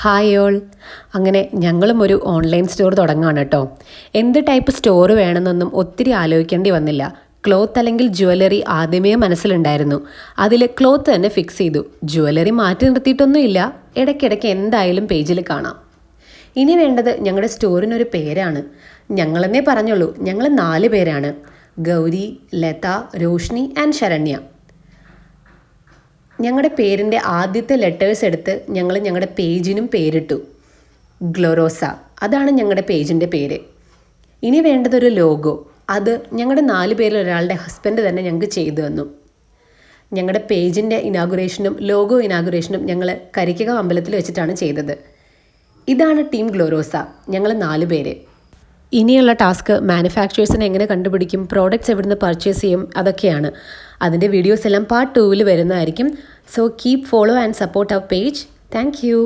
Hi all. അങ്ങനെ ഞങ്ങളും ഒരു ഓൺലൈൻ സ്റ്റോർ തുടങ്ങുകയാണ് കേട്ടോ. എന്ത് ടൈപ്പ് സ്റ്റോർ വേണമെന്നൊന്നും ഒത്തിരി ആലോചിക്കേണ്ടി വന്നില്ല. ക്ലോത്ത് അല്ലെങ്കിൽ ജ്വല്ലറി ആദ്യമേ മനസ്സിലുണ്ടായിരുന്നു. അതിൽ ക്ലോത്ത് തന്നെ ഫിക്സ് ചെയ്തു. ജ്വല്ലറി മാറ്റി നിർത്തിയിട്ടൊന്നുമില്ല. ഇടയ്ക്കിടയ്ക്ക് എന്തായാലും പേജിൽ കാണാം. ഇനി വേണ്ടത് ഞങ്ങളുടെ സ്റ്റോറിനൊരു പേരാണ്. ഞങ്ങളെന്നേ പറഞ്ഞുള്ളൂ, ഞങ്ങൾ 4 പേരാണ്. ഗൗരി, ലത, രോഷ്നി ആൻഡ് ശരണ്യ. ഞങ്ങളുടെ പേരിൻ്റെ ആദ്യത്തെ ലെറ്റേഴ്സ് എടുത്ത് ഞങ്ങൾ ഞങ്ങളുടെ പേജിനും പേരിട്ടു. ഗ്ലോറോസ, അതാണ് ഞങ്ങളുടെ പേജിൻ്റെ പേര്. ഇനി വേണ്ടതൊരു ലോഗോ. അത് ഞങ്ങളുടെ 4 പേരിൽ ഒരാളുടെ ഹസ്ബൻഡ് തന്നെ ഞങ്ങൾക്ക് ചെയ്തു തന്നു. ഞങ്ങളുടെ പേജിൻ്റെ ഇനാഗുറേഷനും ലോഗോ ഇനാഗുറേഷനും ഞങ്ങൾ കരിക്കകം അമ്പലത്തിൽ വെച്ചിട്ടാണ് ചെയ്തത്. ഇതാണ് ടീം ഗ്ലോറോസ, ഞങ്ങൾ 4 പേര്. ഇനിയുള്ള ടാസ്ക് മാനുഫാക്ചേഴ്സിനെ എങ്ങനെ കണ്ടുപിടിക്കും, പ്രോഡക്റ്റ്സ് എവിടുന്ന് പർച്ചേസ് ചെയ്യും, അതൊക്കെയാണ്. അതിൻ്റെ വീഡിയോസ് എല്ലാം പാർട്ട് 2 വരുന്നതായിരിക്കും. So keep follow and support our page. Thank U.